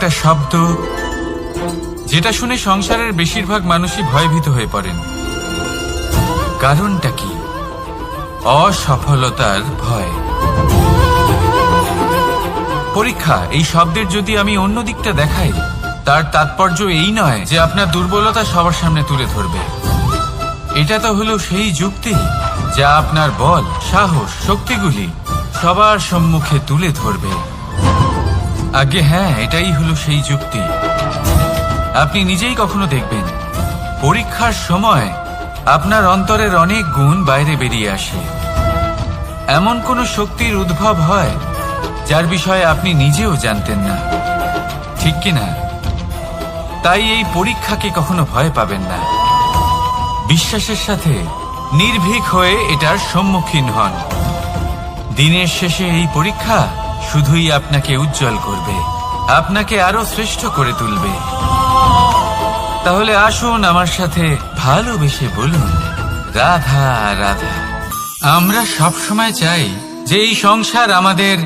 একটা শব্দ যেটা শুনে সংসারের বেশিরভাগ মানুষই ভয়ভীত হয়ে পড়েন। কারণটা কি? অসফলতার ভয়। পরীক্ষা এই শব্দের যদি আমি অন্য দিকটা দেখাই, তার তাৎপর্য এই নয় যে আপনার দুর্বলতা সবার সামনে তুলে ধরবে। এটা তো হলো সেই যুক্তি যা আপনার বল, সাহস, শক্তিগুলি সবার সম্মুখে তুলে ধরবে। আগে হ্যাঁ, এটাই হলো সেই যুক্তি। আপনি নিজেই কখনো দেখবেন পরীক্ষার সময় আপনার অন্তরের অনেক গুণ বাইরে বেরিয়ে আসে। এমন কোন শক্তির উদ্ভব হয় যার বিষয়ে আপনি নিজেও জানতেন না, ঠিক কিনা? তাই এই পরীক্ষাকে কখনো ভয় পাবেন না। বিশ্বাসের সাথে নির্ভীক হয়ে এটার সম্মুখীন হন। দিনের শেষে এই পরীক্ষা শুধুই আপনাকে উজ্জ্বল করবে, আপনাকে আরো শ্রেষ্ঠ করে তুলবে। তাহলে আসুন আমার সাথে ভালোবেসে বলুন, রাধা রাধা। আমরা সব সময় চাই যে এই সংসার আমাদের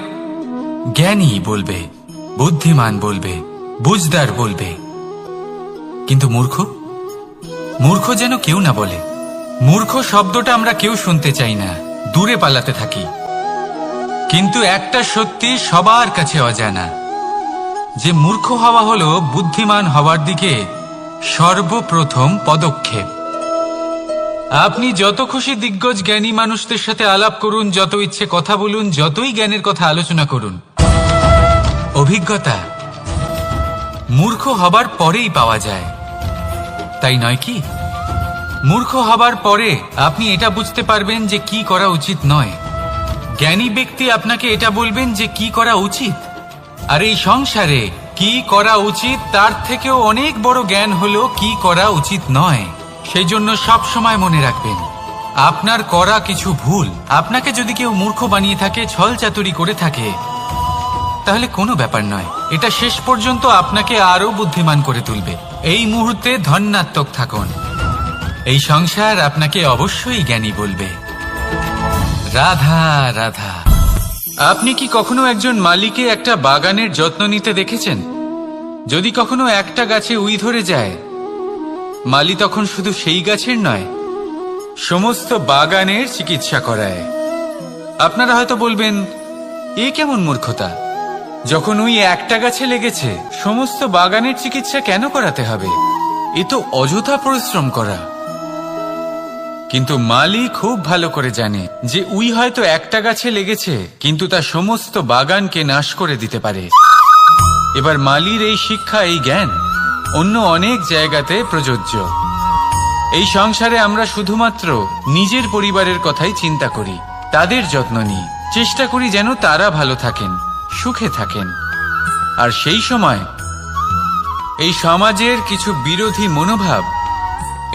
জ্ঞানী বলবে, বুদ্ধিমান বলবে, বুঝদার বলবে, কিন্তু মূর্খ মূর্খ যেন কেউ না বলে। মূর্খ শব্দটা আমরা কেউ শুনতে চাই না, দূরে পালাতে থাকি। কিন্তু একটা সত্যি সবার কাছে অজানা, যে মূর্খ হওয়া হলো বুদ্ধিমান হওয়ার দিকে সর্বপ্রথম পদক্ষেপ। আপনি যত খুশি দিগ্গজ জ্ঞানী মানুষদের সাথে আলাপ করুন, যত ইচ্ছে কথা বলুন, যতই জ্ঞানের কথা আলোচনা করুন, অভিজ্ঞতা মূর্খ হবার পরেই পাওয়া যায়, তাই নয় কি? মূর্খ হবার পরে আপনি এটা বুঝতে পারবেন যে কি করা উচিত নয়। জ্ঞানী ব্যক্তি আপনাকে এটা বলবেন যে কি করা উচিত। আর এই সংসারে কি করা উচিত তার থেকেও অনেক বড় জ্ঞান হলো কি করা উচিত নয়। সেই জন্য সব সময় মনে রাখবেন, আপনার করা কিছু ভুল আপনাকে যদি কেউ মূর্খ বানিয়ে থাকে, ছল চাতুরি করে থাকে, তাহলে কোনো ব্যাপার নয়। এটা শেষ পর্যন্ত আপনাকে আরো বুদ্ধিমান করে তুলবে। এই মুহূর্তে ধন্যাত্মক থাকুন। এই সংসার আপনাকে অবশ্যই জ্ঞানী বলবে। রাধা রাধা। আপনি কি কখনো একজন মালিকে একটা বাগানের যত্ন নিতে দেখেছেন? যদি কখনো একটা গাছে উই ধরে যায়, মালি তখন শুধু সেই গাছের নয়, সমস্ত বাগানের চিকিৎসা করায়। আপনারা হয়তো বলবেন, এ কেমন মূর্খতা? যখন উই একটা গাছে লেগেছে, সমস্ত বাগানের চিকিৎসা কেন করাতে হবে? এ তো অযথা পরিশ্রম করা। কিন্তু মালি খুব ভালো করে জানে যে উই হয়তো একটা গাছে লেগেছে, কিন্তু তা সমস্ত বাগানকে নাশ করে দিতে পারে। এবার মালির এই শিক্ষা, এই জ্ঞান অন্য অনেক জায়গাতে প্রযোজ্য। এই সংসারে আমরা শুধুমাত্র নিজের পরিবারের কথাই চিন্তা করি, তাদের যত্ন নিই, চেষ্টা করি যেন তারা ভালো থাকেন, সুখে থাকেন। আর সেই সময় এই সমাজের কিছু বিরোধী মনোভাব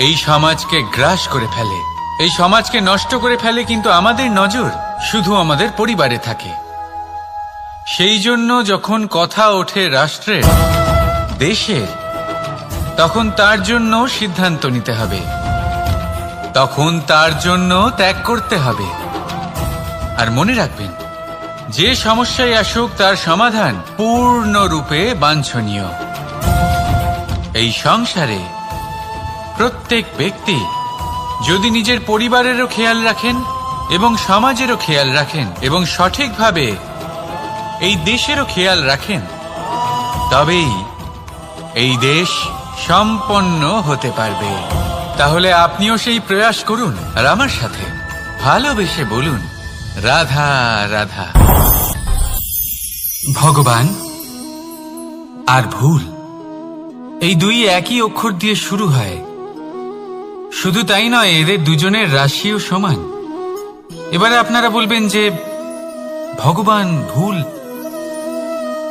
এই সমাজকে গ্রাস করে ফেলে, এই সমাজকে নষ্ট করে ফেলে। কিন্তু আমাদের নজর শুধু আমাদের পরিবারে থাকে। সেই জন্য যখন কথা ওঠে রাষ্ট্রের, দেশের, তখন তার জন্য সিদ্ধান্ত নিতে হবে, তখন তার জন্য ত্যাগ করতে হবে। আর মনে রাখবেন, যে সমস্যায় আসুক তার সমাধান পূর্ণরূপে বাঞ্ছনীয়। এই সংসারে প্রত্যেক ব্যক্তি যদি নিজের পরিবারেরও খেয়াল রাখেন এবং সমাজেরও খেয়াল রাখেন এবং সঠিকভাবে এই দেশেরও খেয়াল রাখেন, তবেই এই দেশ সম্পন্ন হতে পারবে। তাহলে আপনিও সেই প্রয়াস করুন আর আমার সাথে ভালোবেসে বলুন, রাধা রাধা। ভগবান আর ভুল, এই দুই একই অক্ষর দিয়ে শুরু হয়। শুধু তাই নয়, এদের দুজনের রাশিও সমান। এবারে আপনারা বলবেন যে ভগবান, ভুল,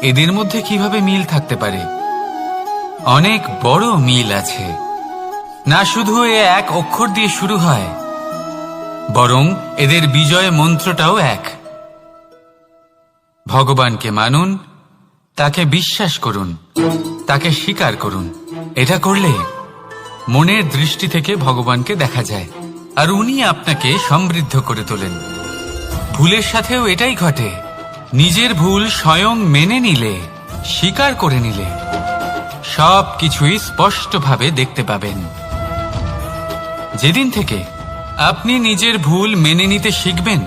এদের মধ্যে কিভাবে মিল থাকতে পারে? অনেক বড় মিল আছে। না শুধু এ এক অক্ষর দিয়ে শুরু হয়, বরং এদের বিজয় মন্ত্রটাও এক। ভগবানকে মানুন, তাকে বিশ্বাস করুন, তাকে স্বীকার করুন। এটা করলে মনের দৃষ্টি থেকে ভগবানকে দেখা যায় আর উনি আপনাকে সমৃদ্ধ করে তোলেন। ভুলের সাথেও এটাই ঘটে। নিজের ভুল স্বয়ং মেনে নিলে স্বীকার করে নিলে সব কিছুই স্পষ্টভাবে দেখতে পাবেন। যেদিন থেকে আপনি নিজের ভুল মেনে নিতে শিখবেন,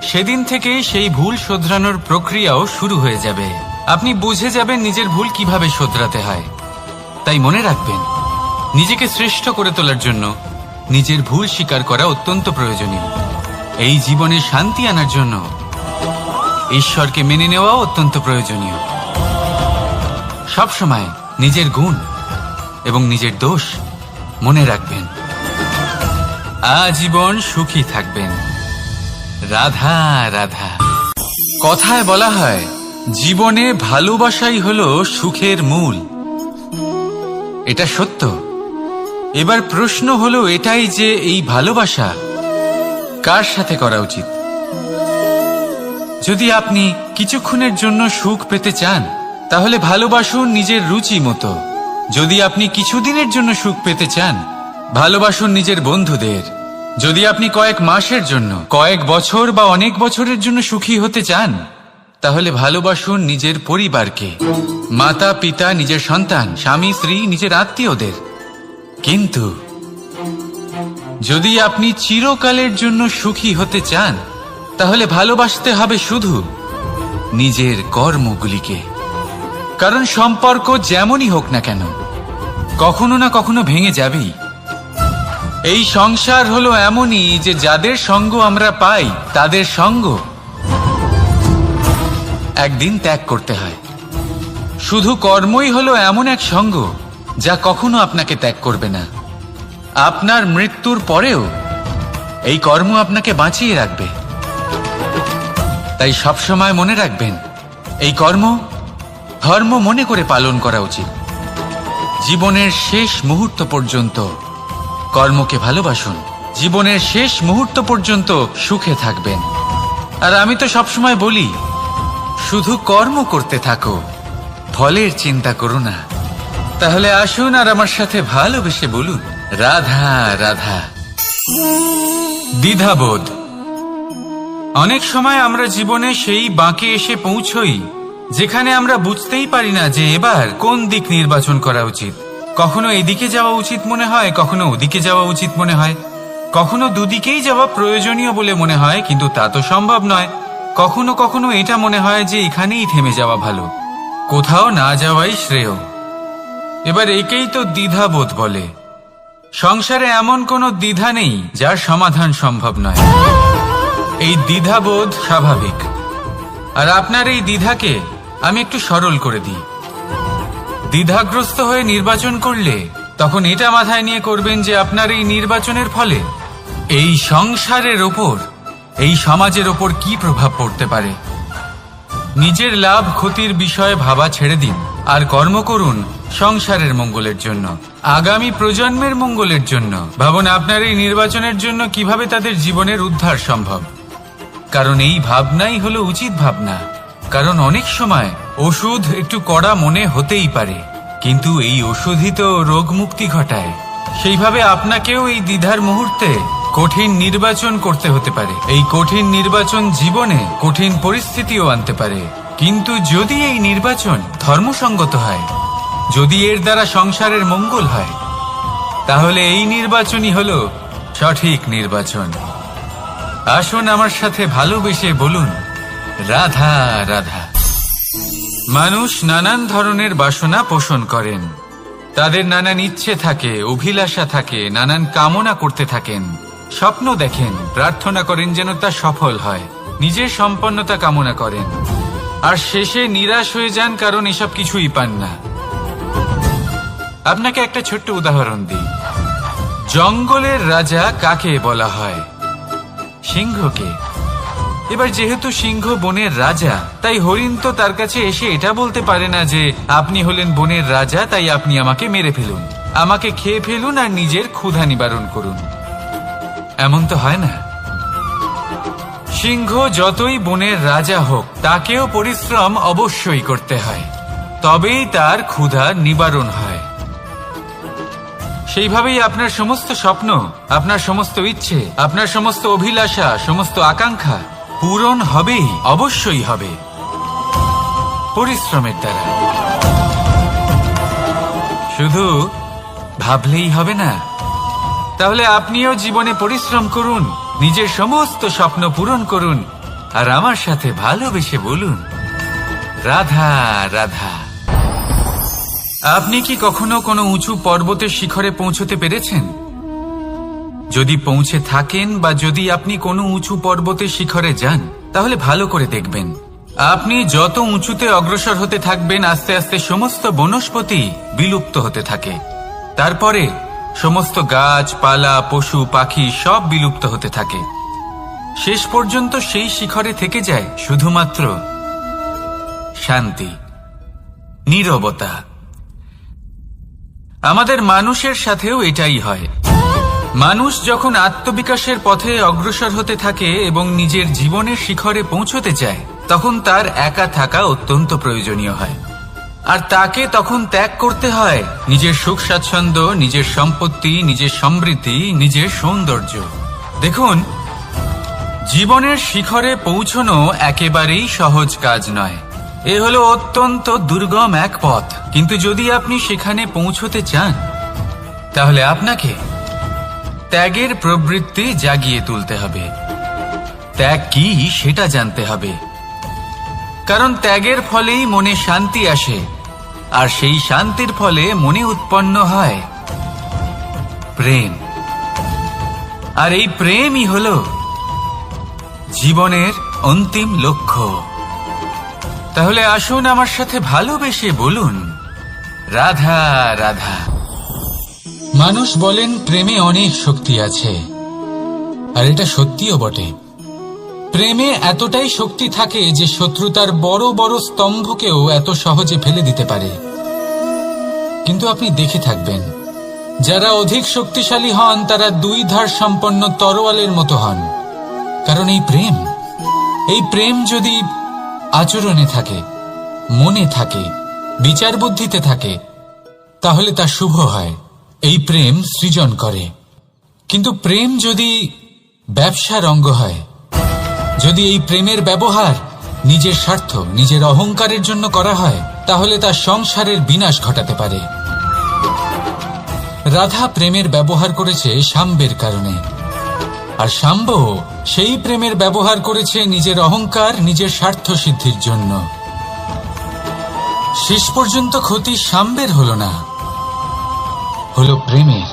সেদিন থেকে সেই ভুল শোধরানোর প্রক্রিয়াও শুরু হয়ে যাবে। আপনি বুঝে যাবেন নিজের ভুল কিভাবে শোধরাতে হয়। তাই মনে রাখবেন, নিজেকে শ্রেষ্ঠ করে তোলার জন্য নিজের ভুল স্বীকার করা অত্যন্ত প্রয়োজনীয়। এই জীবনে শান্তি আনার জন্য ঈশ্বরকে মেনে নেওয়াও অত্যন্ত প্রয়োজনীয়। সবসময় নিজের গুণ এবং নিজের দোষ মনে রাখবেন। আজীবন সুখী থাকবেন। রাধা রাধা। কথায় বলা হয়, জীবনে ভালোবাসাই হলো সুখের মূল। এটা সত্য। এবার প্রশ্ন হলো এটাই যে এই ভালোবাসা কার সাথে করা উচিত। যদি আপনি কিছুক্ষণের জন্য সুখ পেতে চান, তাহলে ভালোবাসুন নিজের রুচি মতো। যদি আপনি কিছুদিনের জন্য সুখ পেতে চান, ভালোবাসুন নিজের বন্ধুদের। যদি আপনি কয়েক মাসের জন্য, কয়েক বছর বা অনেক বছরের জন্য সুখী হতে চান, তাহলে ভালোবাসুন নিজের পরিবারকে, মাতা পিতা, নিজের সন্তান, স্বামী স্ত্রী, নিজের আত্মীয়দের। কিন্তু যদি আপনি চিরকালের জন্য সুখী হতে চান, তাহলে ভালোবাসতে হবে শুধু নিজের কর্মগুলিকে। কারণ সম্পর্ক যেমনই হোক না কেন, কখনো না কখনো ভেঙে যাবেই। এই সংসার হলো এমনই যে যাদের সঙ্গ আমরা পাই, তাদের সঙ্গ একদিন ত্যাগ করতে হয়। শুধু কর্মই হলো এমন এক সঙ্গ যা কখনো আপনাকে ত্যাগ করবে না। আপনার মৃত্যুর পরেও এই কর্ম আপনাকে বাঁচিয়ে রাখবে। তাই সবসময় মনে রাখবেন, এই কর্ম ধর্ম মনে করে পালন করা উচিত। জীবনের শেষ মুহূর্ত পর্যন্ত কর্মকে ভালোবাসুন। জীবনের শেষ মুহূর্ত পর্যন্ত সুখে থাকবেন। আর আমি তো সবসময় বলি, শুধু কর্ম করতে থাকো, ফলের চিন্তা করো না। তাহলে আসুন আর আমার সাথে ভালোবেসে বলুন, রাধা রাধা। দ্বিধাবোধ। অনেক সময় আমরা জীবনে সেই বাঁকে এসে পৌঁছই যেখানে আমরা বুঝতেই পারি না যে এবার কোন দিক নির্বাচন করা উচিত। কখনো এদিকে যাওয়া উচিত মনে হয়, কখনো ওদিকে যাওয়া উচিত মনে হয়, কখনো দুদিকেই যাওয়া প্রয়োজনীয় বলে মনে হয়, কিন্তু তা তো সম্ভব নয়। কখনো কখনো এটা মনে হয় যে এখানেই থেমে যাওয়া ভালো, কোথাও না যাওয়াই শ্রেয়। এবার একেই তো দ্বিধাবোধ বলে। সংসারে এমন কোনো দ্বিধা নেই যার সমাধান সম্ভব নয়। এই দ্বিধাবোধ স্বাভাবিক। আর আপনার এই দ্বিধাকে আমি একটু সরল করে দিই। দ্বিধাগ্রস্ত হয়ে নির্বাচন করলে তখন এটা মাথায় নিয়ে করবেন যে আপনার এই নির্বাচনের ফলে এই সংসারের ওপর, এই সমাজের ওপর কি প্রভাব পড়তে পারে। নিজের লাভ ক্ষতির বিষয়ে ভাবা ছেড়ে দিন আর কর্ম করুন সংসারের মঙ্গলের জন্য, আগামী প্রজন্মের মঙ্গলের জন্য। ভাবুন আপনার এই নির্বাচনের জন্য কিভাবে তাদের জীবনের উদ্ধার সম্ভব। কারণ এই ভাবনাই হলো উচিত ভাবনা। কারণ অনেক সময় ওষুধ একটু কড়া মনে হতেই পারে, কিন্তু এই ওষুধই তো রোগ মুক্তি ঘটায়। সেইভাবে আপনাকেও এই দ্বিধার মুহূর্তে কঠিন নির্বাচন করতে হতে পারে। এই কঠিন নির্বাচন জীবনে কঠিন পরিস্থিতিও আনতে পারে। কিন্তু যদি এই নির্বাচন ধর্মসঙ্গত হয়, যদি এর দ্বারা সংসারের মঙ্গল হয়, তাহলে এই নির্বাচনই হলো সঠিক নির্বাচন। আসুন আমার সাথে ভালোবেসে বলুন, রাধা রাধা। মানুষ নানান ধরনের বাসনা পোষণ করেন। তাদের নানান ইচ্ছে থাকে, অভিলাষা থাকে, নানান কামনা করতে থাকেন, স্বপ্ন দেখেন, প্রার্থনা করেন যেন তা সফল হয়, নিজের সম্পন্নতা কামনা করেন, আর শেষে নিরাশ হয়ে যান কারণ এসব কিছুই পান না। আপনাকে একটা ছোট্ট উদাহরণ দিই। জঙ্গলের রাজা কাকে বলা হয়? সিংহকে। এবার যেহেতু সিংহ বনের রাজা, তাই হরিণ তো তার কাছে এসে এটা বলতে পারে না যে আপনি হলেন বনের রাজা, তাই আপনি আমাকে মেরে ফেলুন, আমাকে খেয়ে ফেলুন আর নিজের ক্ষুধা নিবারণ করুন। এমন তো হয় না। সিংহ যতই বনের রাজা হোক, তাকেও পরিশ্রম অবশ্যই করতে হয়, তবেই তার ক্ষুধা নিবারণ হয়। সেইভাবেই আপনার সমস্ত স্বপ্ন, আপনার সমস্ত ইচ্ছে, আপনার সমস্ত অভিলাষা, সমস্ত আকাঙ্ক্ষা পূরণ হবেই, অবশ্যই হবে, পরিশ্রমের দ্বারা। শুধু ভাবলেই হবে না, তাহলে আপনিও জীবনে পরিশ্রম করুন, নিজের সমস্ত স্বপ্ন পূরণ করুন, আর আমার সাথে ভালোবেসে বলুন, রাধা রাধা। আপনি কি কখনো কোনো উঁচু পর্বতের শিখরে পৌঁছতে পেরেছেন? যদি পৌঁছে থাকেন বা যদি আপনি কোনো উঁচু পর্বতের শিখরে যান, তাহলে ভালো করে দেখবেন, আপনি যত উঁচুতে অগ্রসর হতে থাকবেন আস্তে আস্তে সমস্ত বনস্পতি বিলুপ্ত হতে থাকে। তারপরে সমস্ত গাছপালা, পশু পাখি সব বিলুপ্ত হতে থাকে। শেষ পর্যন্ত সেই শিখরে থেকে যায় শুধুমাত্র শান্তি, নীরবতা। আমাদের মানুষের সাথেও এটাই হয়। মানুষ যখন আত্মবিকাশের পথে অগ্রসর হতে থাকে এবং নিজের জীবনের শিখরে পৌঁছতে চায়, তখন তার একা থাকা অত্যন্ত প্রয়োজনীয় হয়। আর তাকে তখন ত্যাগ করতে হয় নিজের সুখ স্বাচ্ছন্দ্য, নিজের সম্পত্তি, নিজের সমৃদ্ধি, নিজের সৌন্দর্য। দেখুন, জীবনের শিখরে পৌঁছনো একেবারেই সহজ কাজ নয়। এ হলো অত্যন্ত দুর্গম এক পথ, কিন্তু যদি আপনি সেখানে পৌঁছতে চান, তাহলে আপনাকে ত্যাগের প্রবৃত্তি জাগিয়ে তুলতে হবে। ত্যাগ কি সেটা জানতে হবে, কারণ ত্যাগের ফলেই মনে শান্তি আসে, আর সেই শান্তির ফলে মনে উৎপন্ন হয় প্রেম। আর এই প্রেমই হলো জীবনের অন্তিম লক্ষ্য। তাহলে আসুন আমার সাথে ভালোবেসে বলুন, রাধা রাধা। মানুষ বলেন প্রেমে অনেক শক্তি আছে, আর এটা সত্যিও বটে। প্রেমে এতটাই শক্তি থাকে যে শত্রুতার বড় বড় স্তম্ভকেও এত সহজে ফেলে দিতে পারে। কিন্তু আপনি দেখে থাকবেন, যারা অধিক শক্তিশালী হন তারা দুই ধার সম্পন্ন তরোয়ালের মতো হন। কারণ এই প্রেম যদি আচরণে থাকে, মনে থাকে, বিচার বুদ্ধিতে থাকে, তাহলে তা শুভ হয়। এই প্রেম সৃজন করে। কিন্তু প্রেম যদি ব্যবসার অঙ্গ হয়, যদি এই প্রেমের ব্যবহার নিজের স্বার্থ, নিজের অহংকারের জন্য করা হয়, তাহলে তা সংসারের বিনাশ ঘটাতে পারে। রাধা প্রেমের ব্যবহার করেছে শাম্বের কারণে, আর শাম্ব সেই প্রেমের ব্যবহার করেছে নিজের অহংকার, নিজের স্বার্থ সিদ্ধির জন্য। শেষ পর্যন্ত ক্ষতি শাম্বের হলো না, হলো প্রেমের।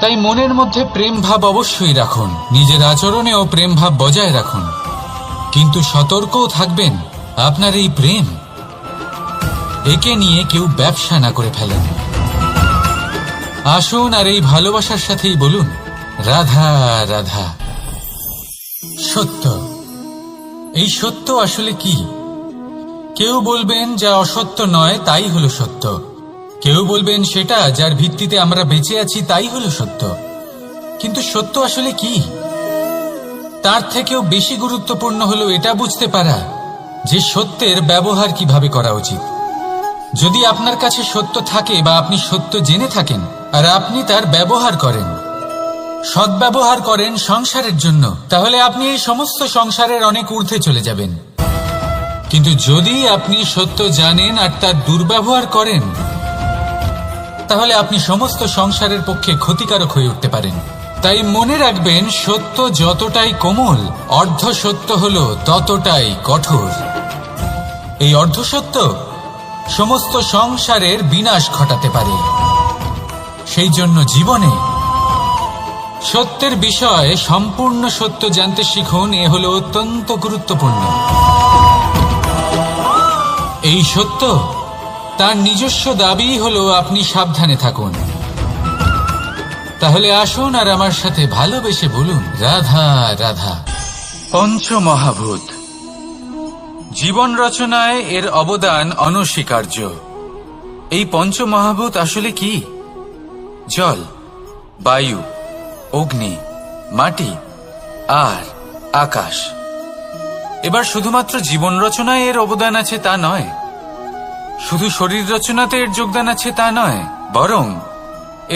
তাই মনের মধ্যে প্রেম ভাব অবশ্যই রাখুন, নিজের আচরণেও প্রেম ভাব বজায় রাখুন, কিন্তু সতর্কও থাকবেন আপনার এই প্রেম, একে নিয়ে কেউ ব্যবসা না করে ফেলেন। আসুন আর এই ভালোবাসার সাথেই বলুন, রাধা রাধা। সত্য, এই সত্য আসলে কি? কেউ বলবেন যা অসত্য নয় তাই হলো সত্য, কেউ বলবেন সেটা যার ভিত্তিতে আমরা বেঁচে আছি তাই হলো সত্য। কিন্তু সত্য আসলে কি? তার থেকেও বেশি গুরুত্বপূর্ণ হলো এটা বুঝতে পারা যে সত্যের ব্যবহার কিভাবে করা উচিত। যদি আপনার কাছে সত্য থাকে বা আপনি সত্য জেনে থাকেন আর আপনি তার ব্যবহার করেন, সদ্ব্যবহার করেন সংসারের জন্য, তাহলে আপনি এই সমস্ত সংসারের অনেক ঊর্ধ্বে চলে যাবেন। কিন্তু যদি আপনি সত্য জানেন আর তার দুর্ব্যবহার করেন, তাহলে আপনি সমস্ত সংসারের পক্ষে ক্ষতিকারক হয়ে উঠতে পারেন। তাই মনে রাখবেন, সত্য যতটাই কোমল, অর্ধ সত্য হলো ততটাই কঠোর। এই অর্ধ সত্য সমস্ত সংসারের বিনাশ ঘটাতে পারে। সেই জন্য জীবনে সত্যের বিষয়ে সম্পূর্ণ সত্য জানতে শিখুন, এ হলো অত্যন্ত গুরুত্বপূর্ণ। এই সত্য তার নিজস্ব দাবি হলো আপনি সাবধানে থাকুন। তাহলে আসুন আর আমার সাথে ভালোবেসে বলুন, রাধা রাধা। পঞ্চমহাভূত, জীবন রচনায় এর অবদান অনস্বীকার্য। এই পঞ্চমহাভূত আসলে কি? জল, বায়ু, অগ্নি, মাটি আর আকাশ। এবার শুধুমাত্র জীবন রচনায় এর অবদান আছে তা নয়, শুধু শরীর রচনাতে এর যোগদান আছে তা নয়, বরং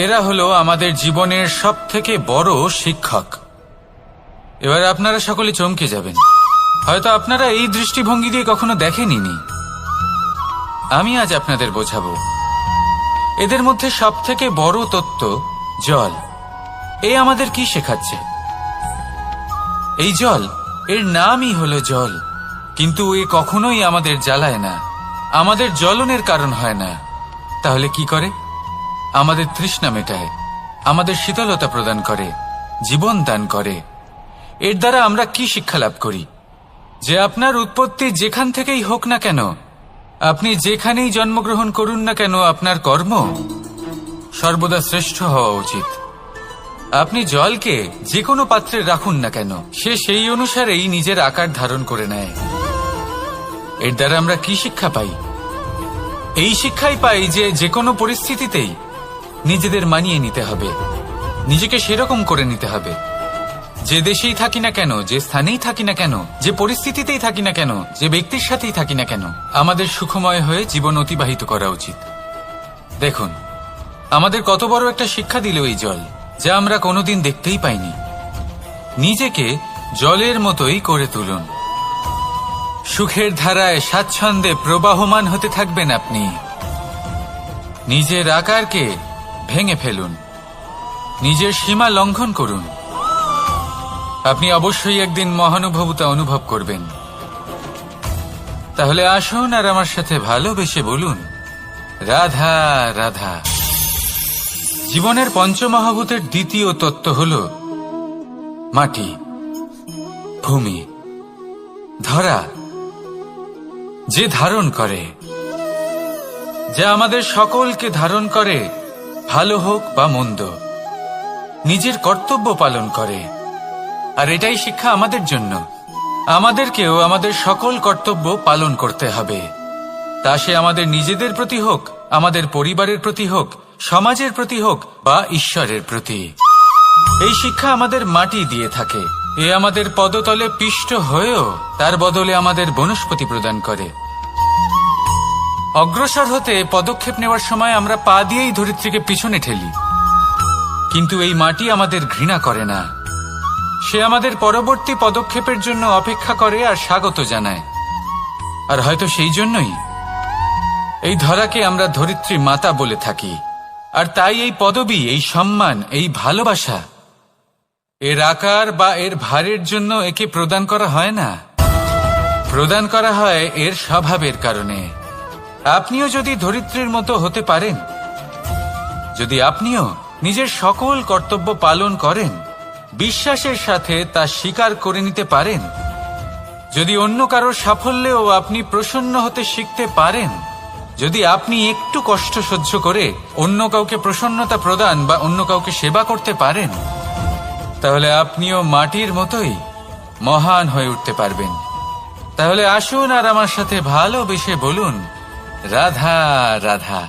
এরা হলো আমাদের জীবনের সবথেকে বড় শিক্ষক। এবার আপনারা সকলে চমকে যাবেন, হয়তো আপনারা এই দৃষ্টিভঙ্গি দিয়ে কখনো দেখেননি। আমি আজ আপনাদের বোঝাবো। এদের মধ্যে সবথেকে বড় তত্ত্ব জল। এ আমাদের কি শেখাচ্ছে? এই জল, এর নামই হলো জল, কিন্তু এ কখনোই আমাদের জ্বালায় না, আমাদের জ্বলনের কারণ হয় না। তাহলে কি করে? আমাদের তৃষ্ণা মেটায়, আমাদের শীতলতা প্রদান করে, জীবন দান করে। এর দ্বারা আমরা কি শিক্ষা লাভ করি? যে আপনার উৎপত্তি যেখান থেকেই হোক না কেন, আপনি যেখানেই জন্মগ্রহণ করুন না কেন, আপনার কর্ম সর্বদা শ্রেষ্ঠ হওয়া উচিত। আপনি জলকে যে কোনো পাত্রে রাখুন না কেন, সে সেই অনুসারেই নিজের আকার ধারণ করে নেয়। এর দ্বারা আমরা কি শিক্ষা পাই? এই শিক্ষাই পাই যে যে কোনো পরিস্থিতিতেই নিজেদের মানিয়ে নিতে হবে, নিজেকে সেরকম করে নিতে হবে। যে দেশেই থাকি না কেন, যে স্থানেই থাকি না কেন, যে পরিস্থিতিতেই থাকি না কেন, যে ব্যক্তির সাথেই থাকি না কেন, আমাদের সুখময় হয়ে জীবন অতিবাহিত করা উচিত। দেখুন, আমাদের কত বড় একটা শিক্ষা দিল এই জল, যা আমরা কোনোদিন দেখতেই পাইনি। নিজেকে জলের মতোই করে তুলুন। সুখের ধারায় স্বাচ্ছন্দ্যে প্রবাহমান হতে থাকবেন আপনি। নিজের আকারকে ভেঙে ফেলুন, নিজের সীমা লঙ্ঘন করুন। আপনি অবশ্যই একদিন মহানুভবতা অনুভব করবেন। তাহলে আসুন আর আমার সাথে ভালোবেসে বলুন, রাধা রাধা। জীবনের পঞ্চমহাভূতের দ্বিতীয় তত্ত্ব হল মাটি, ভূমি, ধরা, যে ধারণ করে, যা আমাদের সকলকে ধারণ করে, ভালো হোক বা মন্দ, নিজের কর্তব্য পালন করে। আর এটাই শিক্ষা আমাদের জন্য। আমাদেরকেও আমাদের সকল কর্তব্য পালন করতে হবে, তা সে আমাদের নিজেদের প্রতি হোক, আমাদের পরিবারের প্রতি হোক, সমাজের প্রতি হোক বা ঈশ্বরের প্রতি। এই শিক্ষা আমাদের মাটি দিয়ে থাকে। এ আমাদের পদতলে পিষ্ট হয়েও তার বদলে আমাদের বনস্পতি প্রদান করে। অগ্রসর হতে পদক্ষেপ নেওয়ার সময় আমরা পা দিয়েই ধরিত্রীকে পিছনে ঠেলি, কিন্তু এই মাটি আমাদের ঘৃণা করে না। সে আমাদের পরবর্তী পদক্ষেপের জন্য অপেক্ষা করে আর স্বাগত জানায়। আর হয়তো সেই জন্যই এই ধরাকে আমরা ধরিত্রী মাতা বলে থাকি। আর তাই এই পদবি, এই সম্মান, এই ভালোবাসা এর আকার বা এর ভারের জন্য একে প্রদান করা হয় না, প্রদান করা হয় এর স্বভাবের কারণে। আপনিও যদি ধরিত্রীর মতো হতে পারেন, যদি আপনিও নিজের সকল কর্তব্য পালন করেন, বিশ্বাসের সাথে তা স্বীকার করে নিতে পারেন, যদি অন্য কারোর সাফল্যেও আপনি প্রসন্ন হতে শিখতে পারেন, যদি আপনি একটু কষ্ট সহ্য করে অন্য কাউকে প্রসন্নতা প্রদান বা অন্য কাউকে সেবা করতে পারেন, তাহলে আপনিও মাটির মতোই মহান হয়ে উঠতে পারবেন। তাহলে আসুন আর আমার সাথে ভালোবেসে বলুন, রাধা রাধা।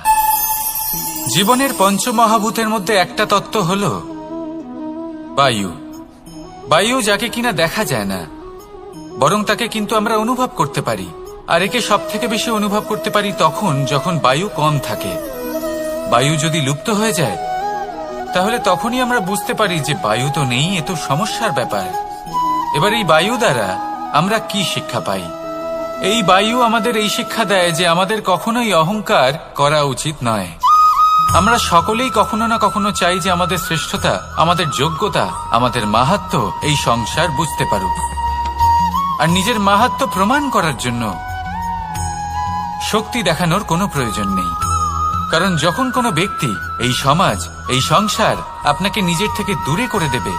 জীবনের পঞ্চমহাভূতের মধ্যে একটা তত্ত্ব হল বায়ু। বায়ু, যাকে কিনা দেখা যায় না, বরং তাকে কিন্তু আমরা অনুভব করতে পারি। আর একে সব থেকে বেশি অনুভব করতে পারি তখন যখন বায়ু কম থাকে। বায়ু যদি লুপ্ত হয়ে যায়, তাহলে তখনই আমরা বুঝতে পারি যে বায়ু তো নেই, এ তো সমস্যার ব্যাপার। এবার এই বায়ু দ্বারা আমরা কি শিক্ষা পাই? এই বায়ু আমাদের এই শিক্ষা দেয় যে আমাদের কখনোই অহংকার করা উচিত নয়। আমরা সকলেই কখনো না কখনো চাই যে আমাদের শ্রেষ্ঠতা, আমাদের যোগ্যতা, আমাদের মাহাত্ম্য এই সংসার বুঝতে পারুক। আর নিজের মাহাত্ম্য প্রমাণ করার জন্য শক্তি দেখানোর কোনো প্রয়োজন নেই। কারণ যখন কোনো ব্যক্তি, এই সমাজ, এই সংসার আপনাকে নিজের থেকে দূরে করে দেবে,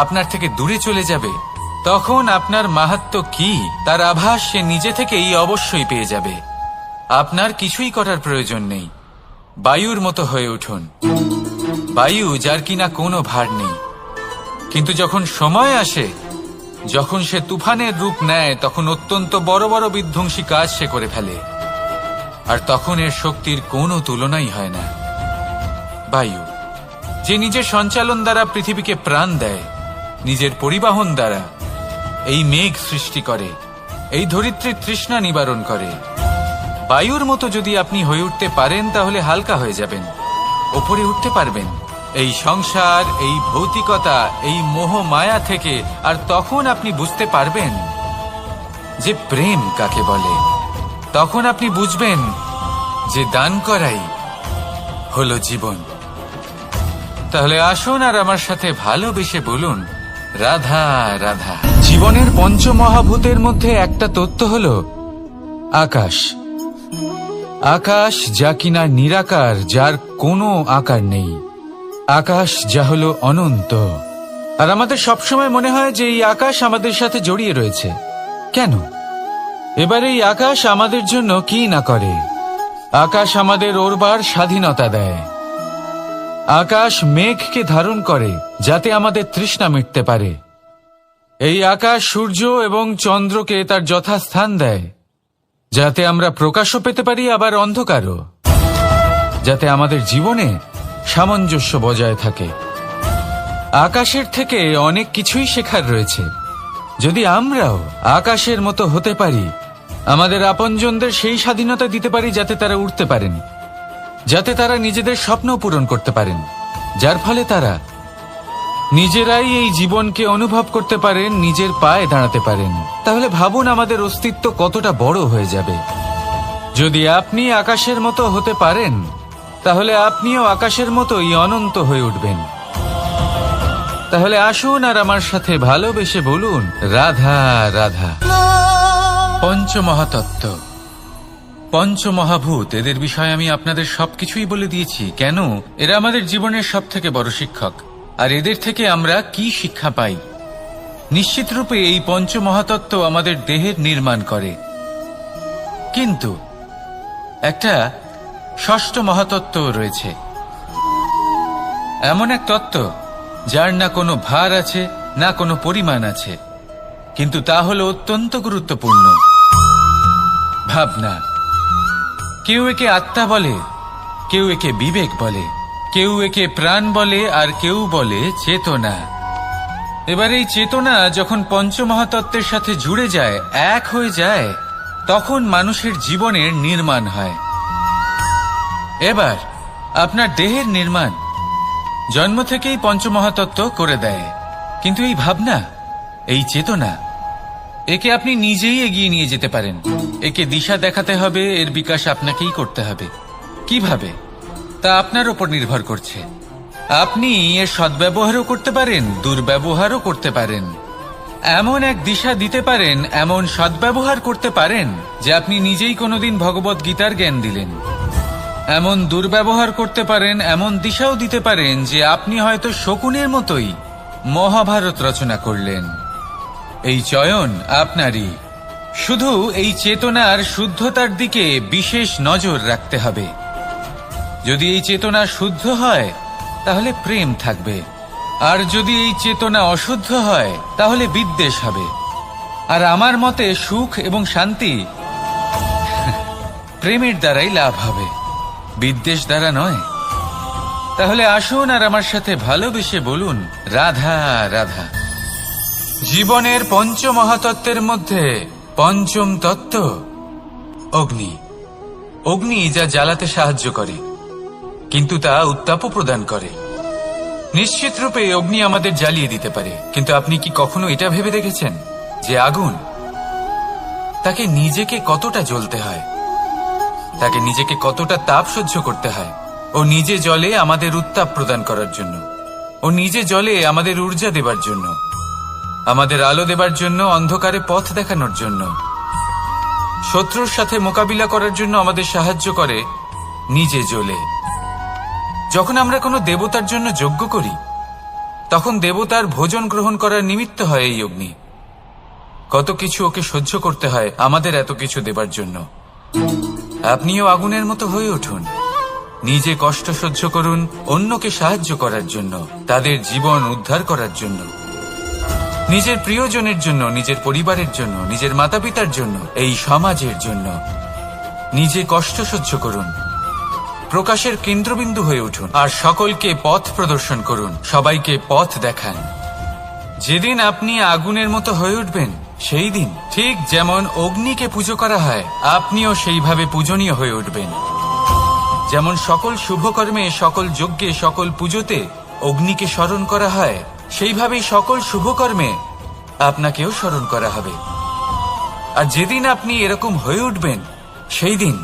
আপনার থেকে দূরে চলে যাবে, তখন আপনার মাহাত্ম্য কি তার আভাস সে নিজে থেকেই অবশ্যই পেয়ে যাবে। আপনার কিছুই করার প্রয়োজন নেই। বায়ুর মতো হয়ে উঠুন। বায়ু, যার কিনা কোনো ভার নেই, কিন্তু যখন সময় আসে, যখন সে তুফানের রূপ নেয়, তখন অত্যন্ত বড় বড় বিধ্বংসী কাজ সে করে ফেলে। আর তখন এর শক্তির কোনো তুলনাই হয় না। বায়ু, যে নিজের সঞ্চালন দ্বারা পৃথিবীকে প্রাণ দেয়, নিজের পরিবহন দ্বারা এই মেঘ সৃষ্টি করে, এই ধরিত্রীর তৃষ্ণা নিবারণ করে। বায়ুর মতো যদি আপনি হয়ে উঠতে পারেন, তাহলে হালকা হয়ে যাবেন, ওপরে উঠতে পারবেন এই সংসার, এই ভৌতিকতা, এই মোহ মায়া থেকে। আর তখন আপনি বুঝতে পারবেন যে প্রেম কাকে বলে। তখন আপনি বুঝবেন যে দান করাই হলো জীবন। তাহলে আসুন আর আমার সাথে ভালোবেসে বলুন, রাধা রাধা। জীবনের পঞ্চমহাভূতের মধ্যে একটা তত্ত্ব হলো আকাশ। আকাশ যা কিনা নিরাকার, যার কোনো আকার নেই। আকাশ যা হলো অনন্ত। আর আমাদের সবসময় মনে হয় যে এই আকাশ আমাদের সাথে জড়িয়ে রয়েছে। কেন? এবার এই আকাশ আমাদের জন্য কি না করে। আকাশ আমাদের ওড়বার স্বাধীনতা দেয়। আকাশ মেঘকে ধারণ করে যাতে আমাদের তৃষ্ণা মিটতে পারে। এই আকাশ সূর্য এবং চন্দ্রকে তার যথাস্থান দেয়, যাতে আমরা প্রকাশও পেতে পারি, আবার অন্ধকারও, যাতে আমাদের জীবনে সামঞ্জস্য বজায় থাকে। আকাশের থেকে অনেক কিছুই শেখার রয়েছে। যদি আমরাও আকাশের মতো হতে পারি, আমাদের আপনজনদের সেই স্বাধীনতা দিতে পারি যাতে তারা উঠতে পারেন, যাতে তারা নিজেদের স্বপ্ন পূরণ করতে পারেন, যার ফলে তারা নিজেরাই এই জীবনকে অনুভব করতে পারেন, নিজের পায়ে দাঁড়াতে পারেন, তাহলে ভাবুন আমাদের অস্তিত্ব কতটা বড় হয়ে যাবে। যদি আপনি আকাশের মতো হতে পারেন, তাহলে আপনিও আকাশের মতোই অনন্ত হয়ে উঠবেন। তাহলে আসুন আর আমার সাথে ভালোবেসে বলুন, রাধা রাধা। পঞ্চমহাতত্ত্ব, পঞ্চমহাভূত, এদের বিষয়ে আমি আপনাদের সবকিছুই বলে দিয়েছি। কেন? এরা আমাদের জীবনের সব থেকে বড় শিক্ষক। আর এদের থেকে আমরা কি শিক্ষা পাই? নিশ্চিত রূপে এই পঞ্চমহাতত্ত্ব আমাদের দেহের নির্মাণ করে, কিন্তু একটা ষষ্ঠ মহাতত্ত্ব রয়েছে। এমন এক তত্ত্ব যার না কোনো ভার আছে, না কোনো পরিমাণ আছে, কিন্তু তা হলো অত্যন্ত গুরুত্বপূর্ণ, ভাবনা। কেউ একে আত্মা বলে, কেউ একে বিবেক বলে, কেউ একে প্রাণ বলে, আর কেউ বলে চেতনা। এবার এই চেতনা যখন পঞ্চমহাতত্ত্বের সাথে জুড়ে যায়, এক হয়ে যায়, তখন মানুষের জীবনের নির্মাণ হয়। এবার আপনার দেহের নির্মাণ জন্ম থেকেই পঞ্চমহাতত্ত্ব করে দেয়, কিন্তু এই ভাবনা, এই চেতনা, একে আপনি নিজেই এগিয়ে নিয়ে যেতে পারেন। একে দিশা দেখাতে হবে, এর বিকাশ আপনাকেই করতে হবে। কিভাবে? তা আপনার উপর নির্ভর করছে। আপনি এর সদ্ব্যবহারও করতে পারেন, দুর্ব্যবহারও করতে পারেন। এমন এক দিশা দিতে পারেন, এমন সদ্ব্যবহার করতে পারেন যে আপনি নিজেই কোনোদিন ভগবত গীতার জ্ঞান দিলেন। এমন দুর্ব্যবহার করতে পারেন, এমন দিশাও দিতে পারেন যে আপনি হয়তো শকুনের মতোই মহাভারত রচনা করলেন। এই চয়ন আপনারই। শুধু এই চেতনার শুদ্ধতার দিকে বিশেষ নজর রাখতে হবে। যদি এই চেতনা শুদ্ধ হয়, তাহলে প্রেম থাকবে, আর যদি এই চেতনা অশুদ্ধ হয়, তাহলে বিদ্বেষ হবে। আর আমার মতে সুখ এবং শান্তি প্রেমের দ্বারাই লাভ হবে, বিদ্বেষ দ্বারা নয়। তাহলে আসুন আর আমার সাথে ভালোবেসে বলুন, রাধা রাধা। জীবনের পঞ্চমহাতত্ত্বের মধ্যে পঞ্চম তত্ত্ব অগ্নি। অগ্নি যা জ্বালাতে সাহায্য করে, কিন্তু তা উত্তাপও প্রদান করে। নিশ্চিত রূপে অগ্নি আমাদের জ্বালিয়ে দিতে পারে, কিন্তু আপনি কি কখনো এটা ভেবে দেখেছেন যে আগুন, তাকে নিজেকে কতটা জ্বলতে হয়, তাকে নিজেকে কতটা তাপ সহ্য করতে হয়? ও নিজে জ্বলে আমাদের উত্তাপ প্রদান করার জন্য, ও নিজে জ্বলে আমাদের ঊর্জা দেবার জন্য, আমাদের আলো দেবার জন্য, অন্ধকারে পথ দেখানোর জন্য, শত্রুর সাথে মোকাবিলা করার জন্য আমাদের সাহায্য করে, নিজে জ্বলে। যখন আমরা কোনো দেবতার জন্য যজ্ঞ করি, তখন দেবতার ভোজন গ্রহণ করার নিমিত্ত হয় এই অগ্নি। কত কিছু ওকে সহ্য করতে হয় আমাদের এত কিছু দেবার জন্য। আপনিও আগুনের মতো হয়ে উঠুন, নিজে কষ্ট সহ্য করুন অন্যকে সাহায্য করার জন্য, তাদের জীবন উদ্ধার করার জন্য, নিজের প্রিয়জনের জন্য, নিজের পরিবারের জন্য, নিজের মাতা পিতার জন্য, এই সমাজের জন্য। নিজে কষ্ট সহ্য করুন, প্রকাশের কেন্দ্রবিন্দু হয়ে উঠুন, আর সকলকে পথ প্রদর্শন করুন, সবাইকে পথ দেখান। যেদিন আপনি আগুনের মতো হয়ে উঠবেন, সেই দিন ঠিক যেমন অগ্নিকে পুজো করা হয়, আপনিও সেইভাবে পূজনীয় হয়ে উঠবেন। যেমন সকল শুভকর্মে, সকল যজ্ঞে, সকল পুজোতে অগ্নিকে স্মরণ করা হয়, সেইভাবেই সকল শুভকর্মে আপনাকেও স্মরণ করা হবে। আর যেদিন আপনি এরকম হয়ে উঠবেন, সেই দিন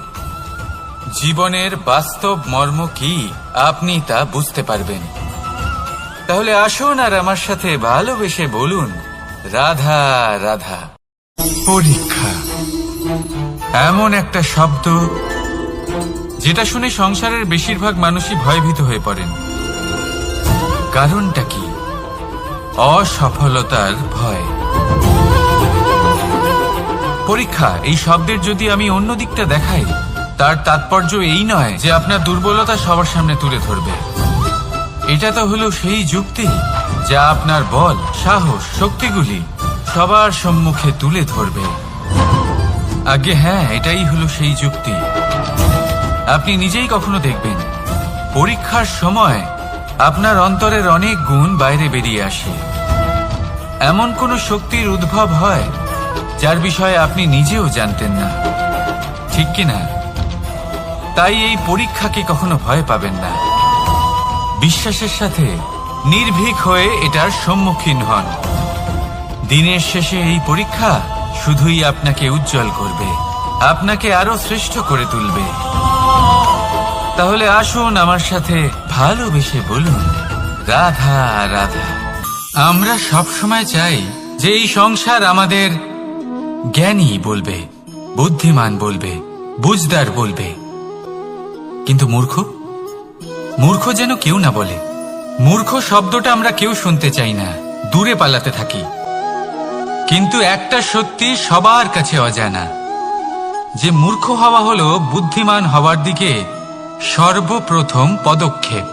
জীবনের বাস্তব মর্ম কি আপনি তা বুঝতে পারবেন। তাহলে আসুন আর আমার সাথে ভালোবেসে বলুন, রাধা রাধা। পরীক্ষা এমন একটা শব্দ যেটা শুনে সংসারের বেশিরভাগ মানুষই ভয়ভীত হয়ে পড়েন। কারণটা কি? অসফলতার ভয়। পরীক্ষা এই শব্দের যদি আমি অন্য দিকটা দেখাই, তার তাৎপর্য এই নয় যে আপনার দুর্বলতা সবার সামনে তুলে ধরবে। এটা তো হলো সেই যুক্তি যা আপনার বল, সাহস, শক্তিগুলি সবার সম্মুখে তুলে ধরবে। আগে হ্যাঁ, এটাই হলো সেই যুক্তি। আপনি নিজেই কখনো দেখবেন পরীক্ষার সময় আপনার অন্তরের অনেক গুণ বাইরে বেরিয়ে আসে। এমন কোন শক্তির উদ্ভব হয় যার বিষয়ে আপনি নিজেও জানতেন না, ঠিক কিনা? তাই এই পরীক্ষাকে কখনো ভয় পাবেন না। বিশ্বাসের সাথে নির্ভীক হয়ে এটার সম্মুখীন হন। দিনের শেষে এই পরীক্ষা শুধুই আপনাকে উজ্জ্বল করবে, আপনাকে আরো শ্রেষ্ঠ করে তুলবে। তাহলে আসুন আমার সাথে ভালোবেসে বলুন, রাধা রাধা। আমরা সব সময় চাই যে এই সংসার আমাদের জ্ঞানী বলবে, বুদ্ধিমান বলবে, বুঝদার বলবে, কিন্তু মূর্খ মূর্খ যেন কেউ না বলে। মূর্খ শব্দটা আমরা কেউ শুনতে চাই না, দূরে পালাতে থাকি। কিন্তু একটা সত্যি সবার কাছে অজানা, যে মূর্খ হওয়া হলো বুদ্ধিমান হওয়ার দিকে সর্বপ্রথম পদক্ষেপ।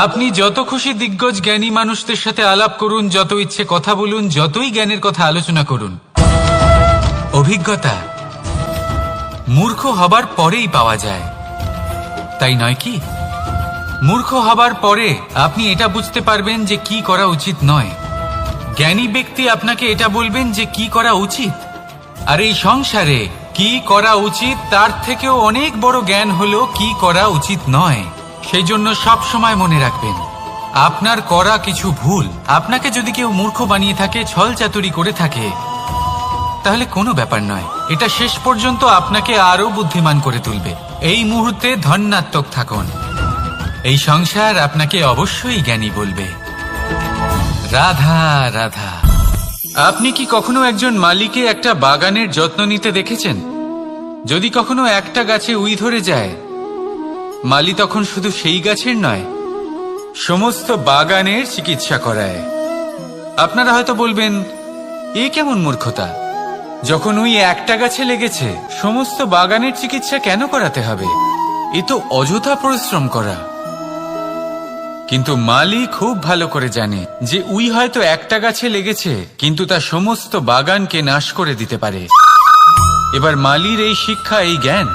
আপনি যত খুশি দিগ্গজ জ্ঞানী মানুষদের সাথে আলাপ করুন, যত ইচ্ছে কথা বলুন, যতই জ্ঞানের কথা আলোচনা করুন, অভিজ্ঞতা মূর্খ হবার পরেই পাওয়া যায়, তাই নয় কি? মূর্খ হবার পরে আপনি এটা বুঝতে পারবেন যে কি করা উচিত নয়। জ্ঞানী ব্যক্তি আপনাকে এটা বলবেন যে কি করা উচিত। আর এই সংসারে কি করা উচিত তার থেকেও অনেক বড় জ্ঞান হলো কি করা উচিত নয়। সেই জন্য সব সময় মনে রাখবেন, আপনার করা কিছু ভুল আপনাকে যদি কেউ মূর্খ বানিয়ে থাকে, ছল চাতুরি করে থাকে, তাহলে কোনো ব্যাপার নয়। এটা শেষ পর্যন্ত আপনাকে আরো বুদ্ধিমান করে তুলবে। এই মুহূর্তে ধন্যাত্মক থাকুন। এই সংসার আপনাকে অবশ্যই জ্ঞানী বলবে। রাধা রাধা। আপনি কি কখনো একজন মালিকে একটা বাগানের যত্ন নিতে দেখেছেন? যদি কখনো একটা গাছে উই ধরে যায়, মালি তখন শুধু সেই গাছের নয়, সমস্ত বাগানের চিকিৎসা করায়। আপনারা হয়তো বলবেন, এ কেমন মূর্খতা? যখন উই একটা গাছে লেগেছে, সমস্ত বাগানের চিকিৎসা কেন করাতে হবে? এ তো অযথা পরিশ্রম করা। কিন্তু মালি খুব ভালো করে জানে যে উই হয়তো একটা গাছে লেগেছে, কিন্তু তা সমস্ত বাগানকে নাশ করে দিতে পারে। এবার মালির এই শিক্ষা, এই জ্ঞান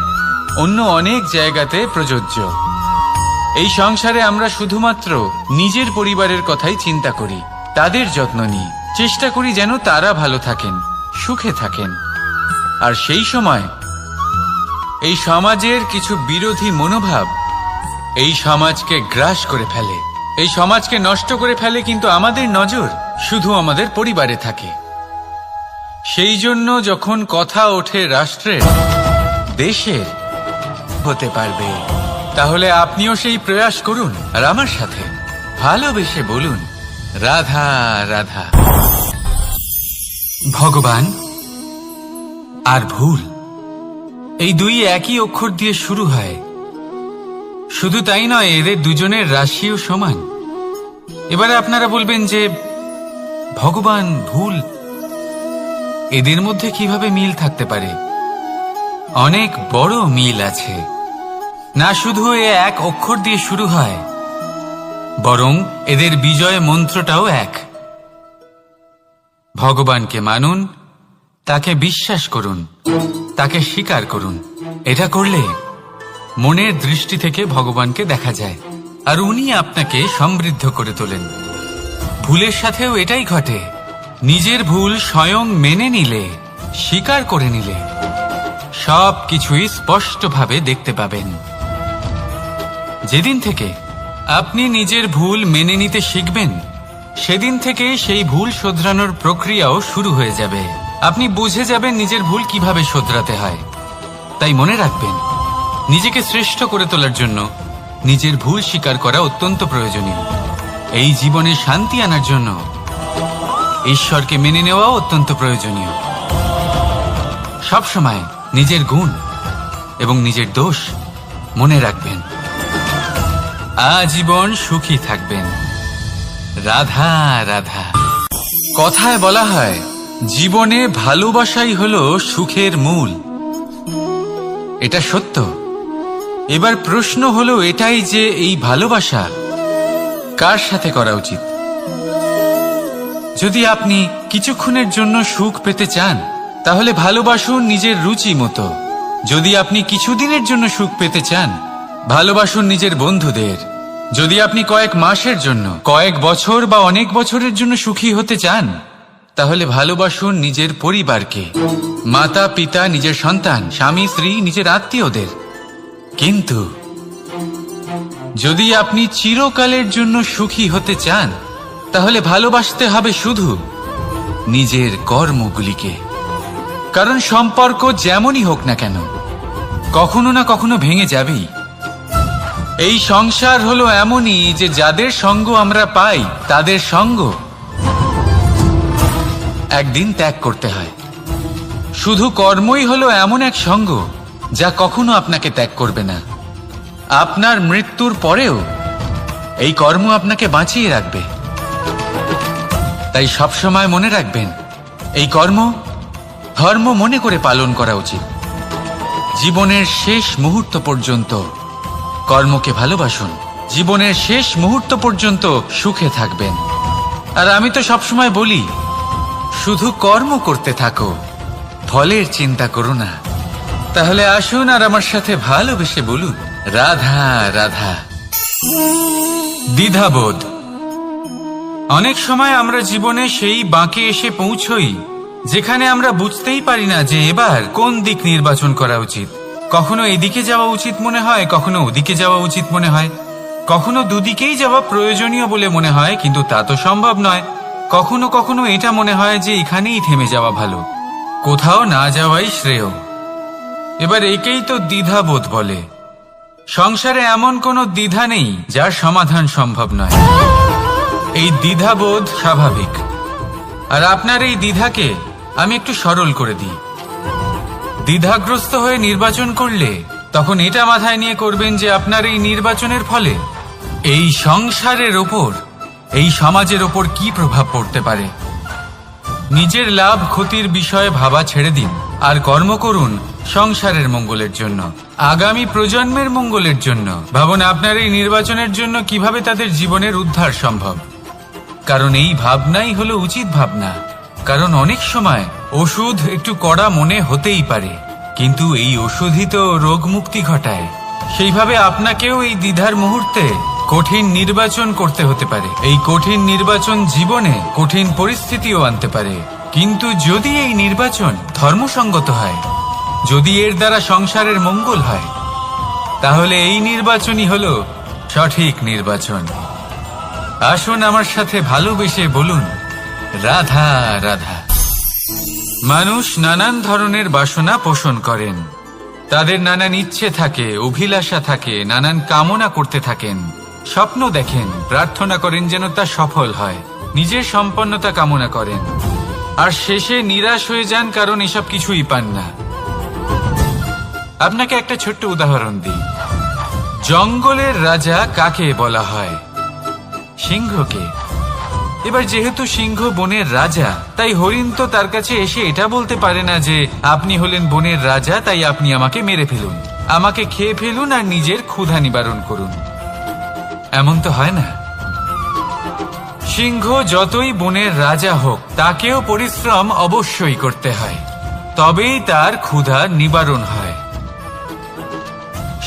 অন্য অনেক জায়গাতে প্রযোজ্য। এই সংসারে আমরা শুধুমাত্র নিজের পরিবারের কথাই চিন্তা করি, তাদের যত্ন নিই, চেষ্টা করি যেন তারা ভালো থাকেন, সুখে থাকেন। আর সেই সময় এই সমাজের কিছু বিরোধী মনোভাব এই সমাজকে গ্রাস করে ফেলে, এই সমাজকে নষ্ট করে ফেলে। কিন্তু আমাদের নজর শুধু আমাদের পরিবারে থাকে। সেই জন্য যখন কথা ওঠে রাষ্ট্রের, দেশের হতে পারবে, তাহলে আপনিও সেই প্রয়াস করুন আর আমার সাথে ভালোবেসে বলুন, রাধা রাধা। ভগবান আর ভুল, এই দুই একই অক্ষর দিয়ে শুরু হয়। শুধু তাই নয়, এদের দুজনের রাশিও সমান। এবারে আপনারা বলবেন যে ভগবান, ভুল, এদের মধ্যে কিভাবে মিল থাকতে পারে? অনেক বড় মিল আছে। না শুধু এ এক অক্ষর দিয়ে শুরু হয়, বরং এদের বিজয় মন্ত্রটাও এক। ভগবানকে মানুন, তাকে বিশ্বাস করুন, তাকে স্বীকার করুন। এটা করলে মনের দৃষ্টি থেকে ভগবানকে দেখা যায়, আর উনি আপনাকে সমৃদ্ধ করে তোলেন। ভুলের সাথেও এটাই ঘটে। নিজের ভুল স্বয়ং মেনে নিলে, স্বীকার করে নিলে, সব কিছুই স্পষ্টভাবে দেখতে পাবেন। যেদিন থেকে আপনি নিজের ভুল মেনে নিতে শিখবেন, সেদিন থেকে সেই ভুল শোধরানোর প্রক্রিয়াও শুরু হয়ে যাবে। আপনি বুঝে যাবেন নিজের ভুল কিভাবে শোধরাতে হয়। তাই মনে রাখবেন, নিজেকে শ্রেষ্ঠ করে তোলার জন্য নিজের ভুল স্বীকার করা অত্যন্ত প্রয়োজনীয়। এই জীবনে শান্তি আনার জন্য ঈশ্বরকে মেনে নেওয়াও অত্যন্ত প্রয়োজনীয়। সবসময় নিজের গুণ এবং নিজের দোষ মনে রাখবেন। আজীবন সুখী থাকবেন। রাধা রাধা। কথায় বলা হয়, জীবনে ভালোবাসাই হলো সুখের মূল। এটা সত্য। এবার প্রশ্ন হলো এটাই যে এই ভালোবাসা কার সাথে করা উচিত। যদি আপনি কিছুক্ষণের জন্য সুখ পেতে চান, তাহলে ভালোবাসুন নিজের রুচি মতো। যদি আপনি কিছুদিনের জন্য সুখ পেতে চান, ভালোবাসুন নিজের বন্ধুদের। যদি আপনি কয়েক মাসের জন্য, কয়েক বছর বা অনেক বছরের জন্য সুখী হতে চান, তাহলে ভালোবাসুন নিজের পরিবারকে, মাতা পিতা, নিজের সন্তান, স্বামী স্ত্রী, নিজের আত্মীয়দের। কিন্তু যদি আপনি চিরকালের জন্য সুখী হতে চান, তাহলে ভালোবাসতে হবে শুধু নিজের কর্মগুলিকে। কারণ সম্পর্ক যেমনই হোক না কেন, কখনো না কখনো ভেঙে যাবেই। এই সংসার হলো এমনই যে যাদের সঙ্গ আমরা পাই, তাদের সঙ্গ একদিন ত্যাগ করতে হয়। শুধু কর্মই হলো এমন এক সঙ্গ যা কখনো আপনাকে ত্যাগ করবে না। আপনার মৃত্যুর পরেও এই কর্ম আপনাকে বাঁচিয়ে রাখবে। তাই সবসময় মনে রাখবেন, এই কর্ম ধর্ম মনে করে পালন করা উচিত। জীবনের শেষ মুহূর্ত পর্যন্ত কর্মকে ভালোবাসুন। জীবনের শেষ মুহূর্ত পর্যন্ত সুখে থাকবেন। আর আমি তো সবসময় বলি, শুধু কর্ম করতে থাকো, ফলের চিন্তা করো না। তাহলে আসুন আর আমার সাথে ভালোবেসে বলুন, রাধা রাধা। দ্বিধাবোধ। অনেক সময় আমরা জীবনে সেই বাঁকে এসে পৌঁছই যেখানে আমরা বুঝতেই পারি না যে এবার কোন দিক নির্বাচন করা উচিত। কখনো এদিকে যাওয়া উচিত মনে হয়, কখনো ওদিকে যাওয়া উচিত মনে হয়, কখনো দুদিকেই যাওয়া প্রয়োজনীয় বলে মনে হয়, কিন্তু তা তো সম্ভব নয়। কখনো কখনো এটা মনে হয় যে এখানেই থেমে যাওয়া ভালো, কোথাও না যাওয়াই শ্রেয়। এবার একেই তো দ্বিধাবোধ বলে। সংসারে এমন কোনো দ্বিধা নেই যার সমাধান সম্ভব নয়। এই দ্বিধাবোধ স্বাভাবিক। আর আপনার এই দ্বিধাকে আমি একটু সরল করে দিই। দ্বিধাগ্রস্ত হয়ে নির্বাচন করলে তখন এটা মাথায় নিয়ে করবেন যে আপনার এই নির্বাচনের ফলে এই সংসারের ওপর, এই সমাজের ওপর কি প্রভাব পড়তে পারে। নিজের লাভ ক্ষতির বিষয়ে ভাবা ছেড়ে দিন আর কর্ম করুন সংসারের মঙ্গলের জন্য, আগামী প্রজন্মের মঙ্গলের জন্য। ভাবুন আপনার এই নির্বাচনের জন্য কিভাবে তাদের জীবনের উদ্ধার সম্ভব। কারণ এই ভাবনাই হলো উচিত ভাবনা। কারণ অনেক সময় ওষুধ একটু কড়া মনে হতেই পারে, কিন্তু এই ওষুধই তো রোগ মুক্তি ঘটায়। সেইভাবে আপনাকেও এই দ্বিধার মুহূর্তে কঠিন নির্বাচন করতে হতে পারে। এই কঠিন নির্বাচন জীবনে কঠিন পরিস্থিতিও আনতে পারে। কিন্তু যদি এই নির্বাচন ধর্মসঙ্গত হয়, যদি এর দ্বারা সংসারের মঙ্গল হয়, তাহলে এই নির্বাচনই হলো সঠিক নির্বাচন। আসুন আমার সাথে ভালোবেসে বলুন, রাধা রাধা। মানুষ নানান ধরনের বাসনা পোষণ করেন। তাদের নানান ইচ্ছে থাকে, অভিলাষা থাকে, নানান কামনা করতে থাকেন, স্বপ্ন দেখেন, প্রার্থনা করেন যেন তা সফল হয়, নিজের সম্পন্নতা কামনা করেন, আর শেষে নিরাশ হয়ে যান কারণ এসব কিছুই পান না। আপনাকে একটা ছোট্ট উদাহরণ দিই। জঙ্গলের রাজা কাকে বলা হয়? সিংহকে। এবার যেহেতু সিংহ বনের রাজা, তাই হরিণ তো তার কাছে এসে এটা বলতে পারে না যে আপনি হলেন বনের রাজা, তাই আপনি আমাকে মেরে ফেলুন, আমাকে খেয়ে ফেলুন আর নিজের ক্ষুধা নিবারণ করুন। এমন তো হয় না। সিংহ যতই বনের রাজা হোক, তাকেও পরিশ্রম অবশ্যই করতে হয়, তবেই তার ক্ষুধা নিবারণ হয়।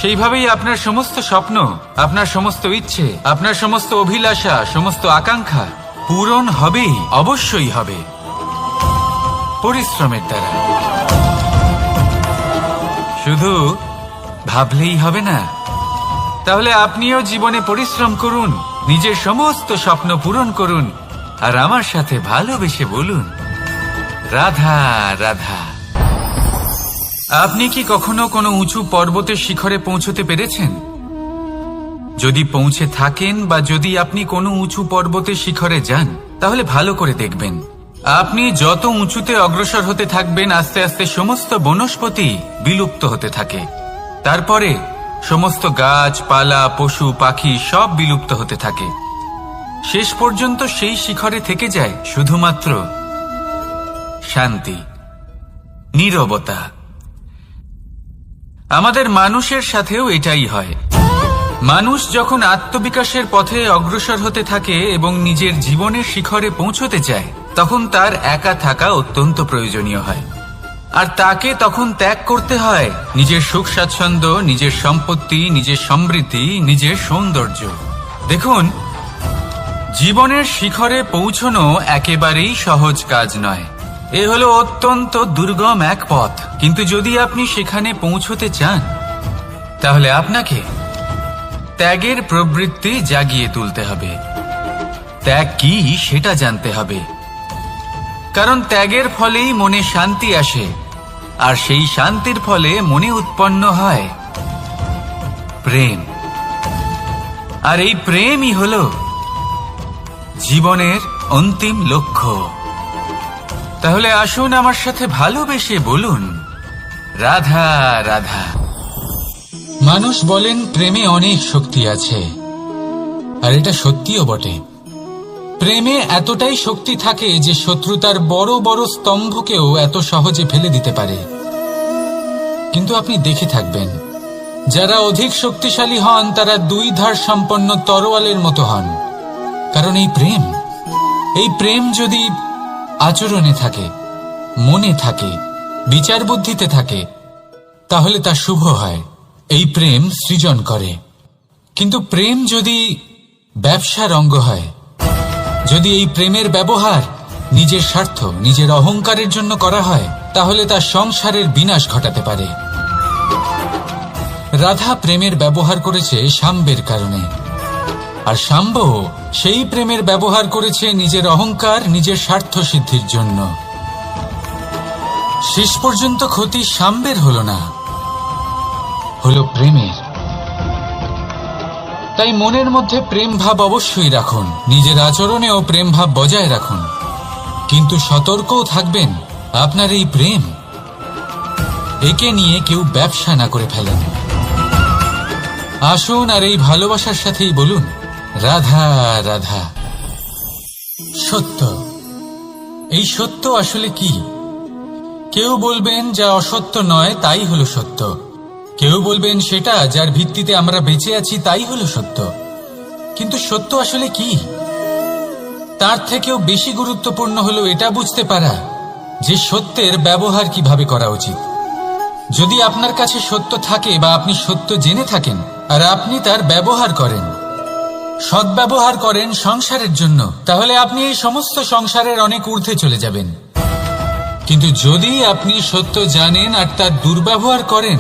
সেইভাবেই আপনার সমস্ত স্বপ্ন, আপনার সমস্ত ইচ্ছে, আপনার সমস্ত অভিলাষা, সমস্ত আকাঙ্ক্ষা পূরণ হবেই, অবশ্যই হবে, পরিশ্রমের দ্বারা। শুধু ভাবলেই হবে না। তাহলে আপনিও জীবনে পরিশ্রম করুন, নিজের সমস্ত স্বপ্ন পূরণ করুন, আর আমার সাথে ভালোবেসে বলুন, রাধা রাধা। আপনি কি কখনো কোনো উঁচু পর্বতের শিখরে পৌঁছতে পেরেছেন? যদি পৌঁছে থাকেন বা যদি আপনি কোনো উঁচু পর্বতের শিখরে যান, তাহলে ভালো করে দেখবেন, আপনি যত উঁচুতে অগ্রসর হতে থাকবেন আস্তে আস্তে সমস্ত বনস্পতি বিলুপ্ত হতে থাকে। তারপরে সমস্ত গাছপালা, পশু পাখি সব বিলুপ্ত হতে থাকে। শেষ পর্যন্ত সেই শিখরে থেকে যায় শুধুমাত্র শান্তি, নীরবতা। আমাদের মানুষের সাথেও এটাই হয়। মানুষ যখন আত্মবিকাশের পথে অগ্রসর হতে থাকে এবং নিজের জীবনের শিখরে পৌঁছতে চায়, তখন তার একা থাকা অত্যন্ত প্রয়োজনীয় হয়। আর তাকে তখন ত্যাগ করতে হয় নিজের সুখ স্বাচ্ছন্দ্য, নিজের সম্পত্তি, নিজের সমৃদ্ধি, নিজের সৌন্দর্য। দেখুন, জীবনের শিখরে পৌঁছনো একেবারেই সহজ কাজ নয়। এ হলো অত্যন্ত দুর্গম এক পথ। কিন্তু যদি আপনি সেখানে পৌঁছতে চান, তাহলে আপনাকে ত্যাগের প্রবৃত্তি জাগিয়ে তুলতে হবে। ত্যাগ কি সেটা জানতে হবে, কারণ ত্যাগের ফলেই মনে শান্তি আসে, আর সেই শান্তির ফলে মনে উৎপন্ন হয় প্রেম। আর এই প্রেমই হলো জীবনের অন্তিম লক্ষ্য। তাহলে আসুন আমার সাথে ভালোবেসে বলুন, রাধা রাধা। মানুষ বলেন প্রেমে অনেক শক্তি আছে, আর এটা সত্যিও বটে। প্রেমে এতটাই শক্তি থাকে যে শত্রুতার বড় বড় স্তম্ভকেও এত সহজে ফেলে দিতে পারে। কিন্তু আপনি দেখে থাকবেন, যারা অধিক শক্তিশালী হন তারা দুই ধার সম্পন্ন তরোয়ালের মতো হন। কারণ এই প্রেম যদি আচরণে থাকে, মনে থাকে, বিচার বুদ্ধিতে থাকে, তাহলে তা শুভ হয়। এই প্রেম সৃজন করে। কিন্তু প্রেম যদি ব্যবসার অঙ্গ হয়, যদি এই প্রেমের ব্যবহার নিজের স্বার্থ, নিজের অহংকারের জন্য করা হয়, তাহলে তা সংসারের বিনাশ ঘটাতে পারে। রাধা প্রেমের ব্যবহার করেছে শাম্বের কারণে, আর শাম্ব সেই প্রেমের ব্যবহার করেছে নিজের অহংকার, নিজের স্বার্থ সিদ্ধির জন্য। শেষ পর্যন্ত ক্ষতি শাম্বের হলো না, হলো প্রেমের। তাই মনের মধ্যে প্রেম ভাব অবশ্যই রাখুন, নিজের আচরণেও প্রেম ভাব বজায় রাখুন, কিন্তু সতর্কও থাকবেন আপনার এই প্রেম, একে নিয়ে কেউ ব্যবসা না করে ফেলেন। আসুন আর এই ভালোবাসার সাথেই বলুন, রাধা রাধা। সত্য, এই সত্য আসলে কি? কেউ বলবেন যা অসত্য নয় তাই হলো সত্য, কেউ বলবেন সেটা যার ভিত্তিতে আমরা বেঁচে আছি তাই হলো সত্য। কিন্তু সত্য আসলে কি? তার থেকেও বেশি গুরুত্বপূর্ণ হলো এটা বুঝতে পারা যে সত্যের ব্যবহার কিভাবে করা উচিত। যদি আপনার কাছে সত্য থাকে বা আপনি সত্য জেনে থাকেন আর আপনি তার ব্যবহার করেন, সদ্ব্যবহার করেন সংসারের জন্য, তাহলে আপনি এই সমস্ত সংসারের অনেক ঊর্ধ্বে চলে যাবেন। কিন্তু যদি আপনি সত্য জানেন আর তার দুর্ব্যবহার করেন,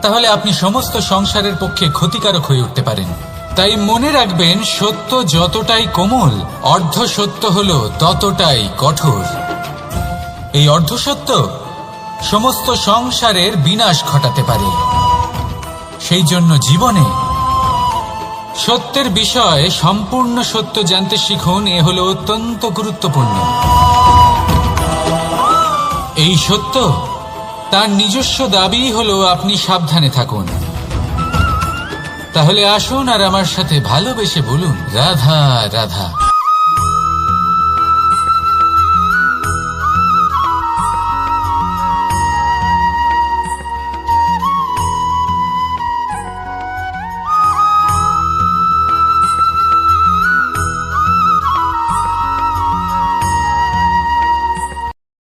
তাহলে আপনি সমস্ত সংসারের পক্ষে ক্ষতিকারক হয়ে উঠতে পারেন। তাই মনে রাখবেন, সত্য যতটাই কোমল, অর্ধ সত্য হলো ততটাই কঠোর। এই অর্ধসত্য সমস্ত সংসারের বিনাশ ঘটাতে পারে। সেই জন্য জীবনে সত্যের বিষয়ে সম্পূর্ণ সত্য জানতে শিখুন। এ হলো অত্যন্ত গুরুত্বপূর্ণ। এই সত্য তার নিজস্ব দাবি হলো আপনি সাবধানে থাকুন। তাহলে আসুন আর আমার সাথে ভালোবেসে বলুন, রাধা রাধা।